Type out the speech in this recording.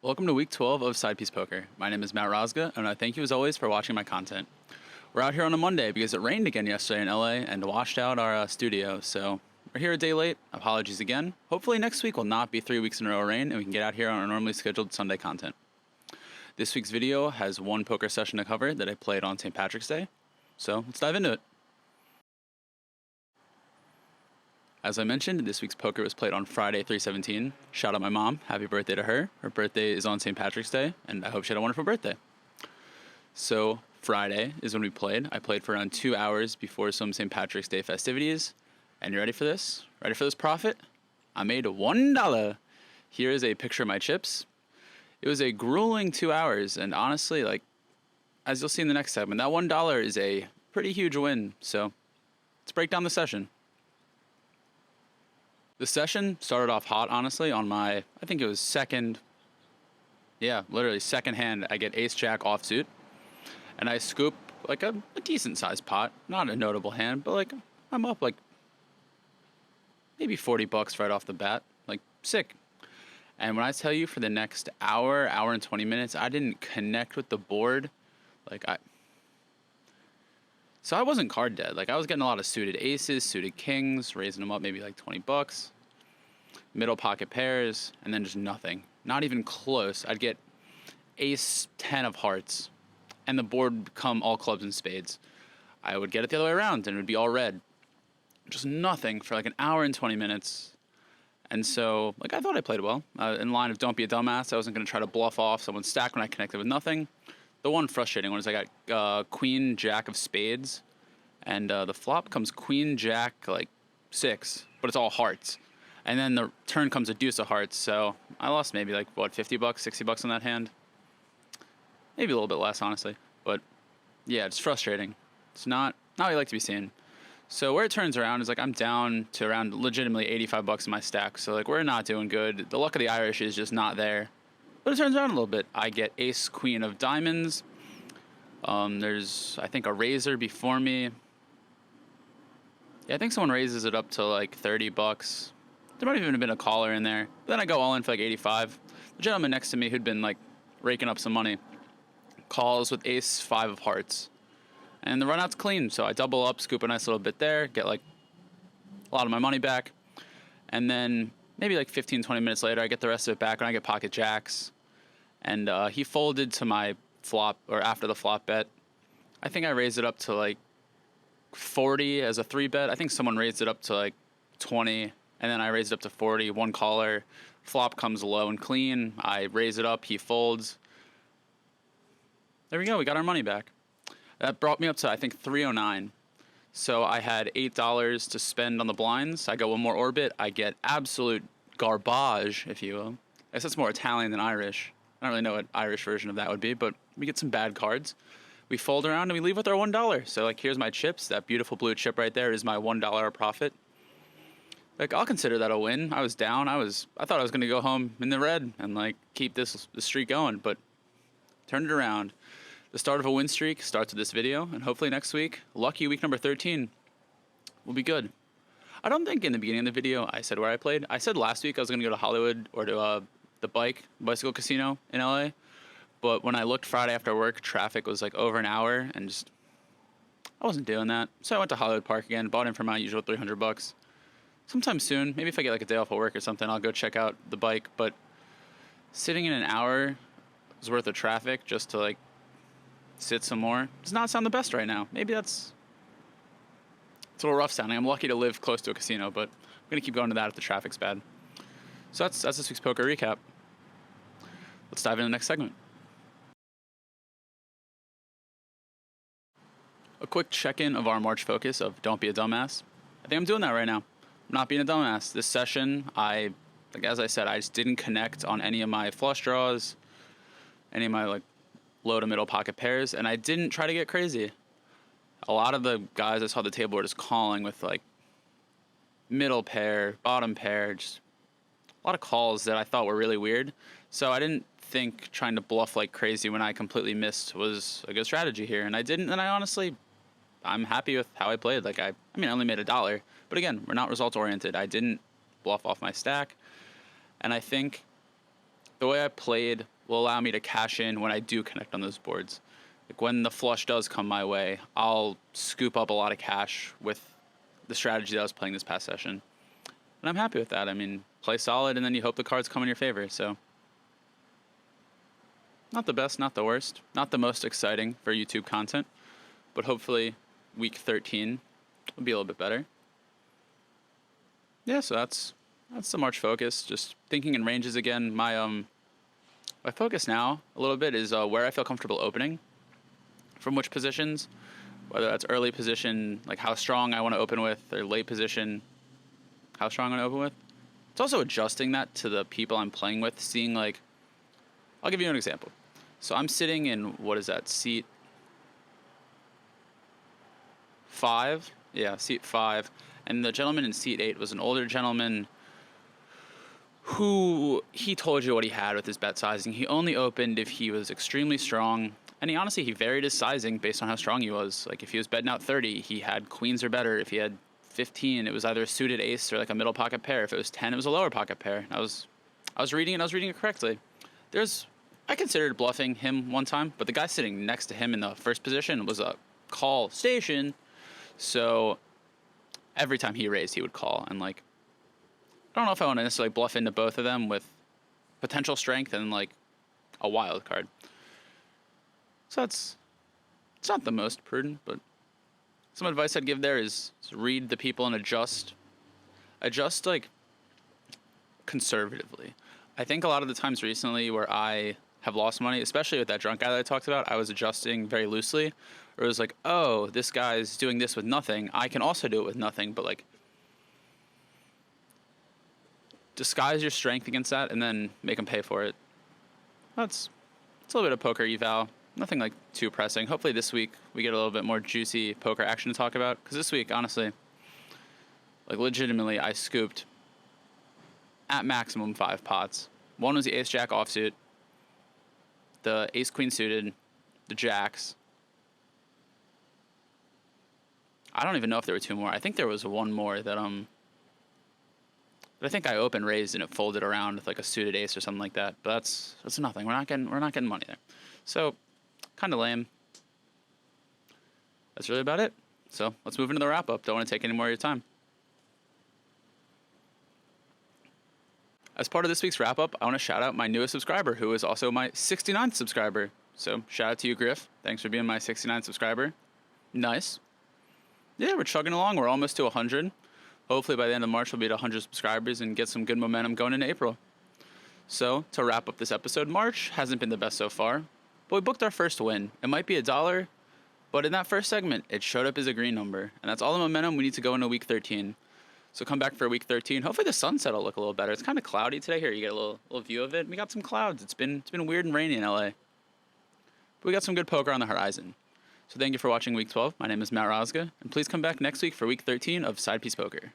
Welcome to week 12 of Side Piece Poker. My name is Matt Rosga, and I thank you as always for watching my content. We're out here on a Monday because it rained again yesterday in LA and washed out our studio, so we're here a day late. Apologies again. Hopefully next week will not be 3 weeks in a row of rain and we can get out here on our normally scheduled Sunday content. This week's video has one poker session to cover that I played on St. Patrick's Day, so let's dive into it. As I mentioned, this week's poker was played on Friday, 3/17. Shout out my mom. Happy birthday to her. Her birthday is on St. Patrick's Day, and I hope she had a wonderful birthday. So Friday is when we played. I played for around 2 hours before some St. Patrick's Day festivities. And you ready for this? Ready for this profit? I made $1. Here is a picture of my chips. It was a grueling 2 hours, and honestly, as you'll see in the next segment, that $1 is a pretty huge win. So let's break down the session. The session started off hot, honestly, on my, I think it was second hand, I get ace-jack offsuit, and I scoop, like, a decent-sized pot. Not a notable hand, but, I'm up, maybe $40 right off the bat. Sick. And when I tell you for the next hour and 20 minutes, I didn't connect with the board, So I wasn't card dead. I was getting a lot of suited aces, suited kings, raising them up maybe $20. Middle pocket pairs, and then just nothing. Not even close. I'd get ace 10 of hearts, and the board would become all clubs and spades. I would get it the other way around, and it would be all red. Just nothing for an hour and 20 minutes. And so, I thought I played well. In line of don't be a dumbass, I wasn't going to try to bluff off someone's stack when I connected with nothing. The one frustrating one is I got queen, jack of spades, and the flop comes queen, jack, 6, but it's all hearts. And then the turn comes a deuce of hearts, so I lost maybe $50, $60 on that hand. Maybe a little bit less, honestly. But yeah, it's frustrating. It's not what you like to be seeing. So where it turns around is I'm down to around legitimately $85 in my stack. So we're not doing good. The luck of the Irish is just not there. But it turns around a little bit. I get ace queen of diamonds. There's, I think, a raiser before me. Yeah, I think someone raises it up to $30. There might have even been a caller in there. But then I go all in for 85. The gentleman next to me who'd been raking up some money calls with ace 5 of hearts. And the run out's clean. So I double up, scoop a nice little bit there, get a lot of my money back. And then maybe 15, 20 minutes later, I get the rest of it back and I get pocket jacks. And he folded to my flop, or after the flop bet. I think I raised it up to 40 as a 3-bet. I think someone raised it up to 20. And then I raised it up to 40, one caller. Flop comes low and clean. I raise it up, he folds. There we go, we got our money back. That brought me up to, I think, 309. So I had $8 to spend on the blinds. I go one more orbit. I get absolute garbage, if you will. I guess it's more Italian than Irish. I don't really know what Irish version of that would be, but we get some bad cards. We fold around and we leave with our $1. So here's my chips. That beautiful blue chip right there is my $1 profit. I'll consider that a win. I was down. I thought I was going to go home in the red and keep the streak going, but turned it around. The start of a win streak starts with this video, and hopefully next week, lucky week number 13, will be good. I don't think in the beginning of the video I said where I played. I said last week I was going to go to Hollywood or to the bicycle casino in LA, but when I looked Friday after work, traffic was over an hour, and I wasn't doing that. So I went to Hollywood Park again, bought in for my usual $300. Sometime soon, maybe if I get a day off of work or something, I'll go check out the bike. But sitting in an hour's worth of traffic just to sit some more does not sound the best right now. Maybe it's a little rough sounding. I'm lucky to live close to a casino, but I'm gonna keep going to that if the traffic's bad. So that's this week's poker recap. Let's dive into the next segment. A quick check-in of our March focus of don't be a dumbass. I think I'm doing that right now. I'm not being a dumbass. This session, as I said, I just didn't connect on any of my flush draws, any of my low to middle pocket pairs, and I didn't try to get crazy. A lot of the guys I saw at the table were just calling with middle pair, bottom pair, just a lot of calls that I thought were really weird. So I didn't think trying to bluff like crazy when I completely missed was a good strategy here, and I didn't. And I'm happy with how I played. I only made $1. But again, we're not results-oriented. I didn't bluff off my stack. And I think the way I played will allow me to cash in when I do connect on those boards. Like when the flush does come my way, I'll scoop up a lot of cash with the strategy that I was playing this past session. And I'm happy with that. I mean, play solid and then you hope the cards come in your favor. So not the best, not the worst, not the most exciting for YouTube content, but hopefully week 13 will be a little bit better. Yeah, so that's the March focus. Just thinking in ranges again. My focus now a little bit is where I feel comfortable opening, from which positions, whether that's early position, like how strong I want to open with, or late position, how strong I want to open with. It's also adjusting that to the people I'm playing with, seeing like, I'll give you an example. So I'm sitting in, what is that, seat 5? Yeah, seat 5. And the gentleman in seat 8 was an older gentleman who he told you what he had with his bet sizing. He only opened if he was extremely strong. And he varied his sizing based on how strong he was. Like if he was betting out 30, he had queens or better. If he had 15, it was either a suited ace or like a middle pocket pair. If it was 10, it was a lower pocket pair. I was reading it, and I was reading it correctly. I considered bluffing him one time, but the guy sitting next to him in the first position was a call station. So every time he raised, he would call. And like, I don't know if I want to necessarily bluff into both of them with potential strength and like a wild card. So it's not the most prudent, but some advice I'd give there is read the people and adjust like conservatively. I think a lot of the times recently where I have lost money, especially with that drunk guy that I talked about, I was adjusting very loosely. Or it was like, oh, this guy's doing this with nothing. I can also do it with nothing, but like disguise your strength against that and then make them pay for it. It's a little bit of poker eval. Nothing like too pressing. Hopefully this week we get a little bit more juicy poker action to talk about. Because this week, honestly, like legitimately, I scooped at maximum 5 pots. One was the ace-jack offsuit, the ace-queen suited, the jacks. I don't even know if there were 2 more. I think there was 1 more that but I think I open raised and it folded around with like a suited ace or something like that. But that's nothing. We're not getting money there. So kind of lame. That's really about it. So let's move into the wrap up. Don't want to take any more of your time. As part of this week's wrap up, I want to shout out my newest subscriber, who is also my 69th subscriber. So shout out to you, Griff. Thanks for being my 69th subscriber. Nice. Yeah, we're chugging along. We're almost to 100. Hopefully by the end of March, we'll be at 100 subscribers and get some good momentum going into April. So to wrap up this episode, March hasn't been the best so far, but we booked our first win. It might be $1, but in that first segment, it showed up as a green number. And that's all the momentum we need to go into week 13. So come back for week 13. Hopefully the sunset will look a little better. It's kind of cloudy today. Here, you get a little view of it. We got some clouds. It's been weird and rainy in LA. But we got some good poker on the horizon. So thank you for watching week 12. My name is Matt Rosga, and please come back next week for week 13 of Side Piece Poker.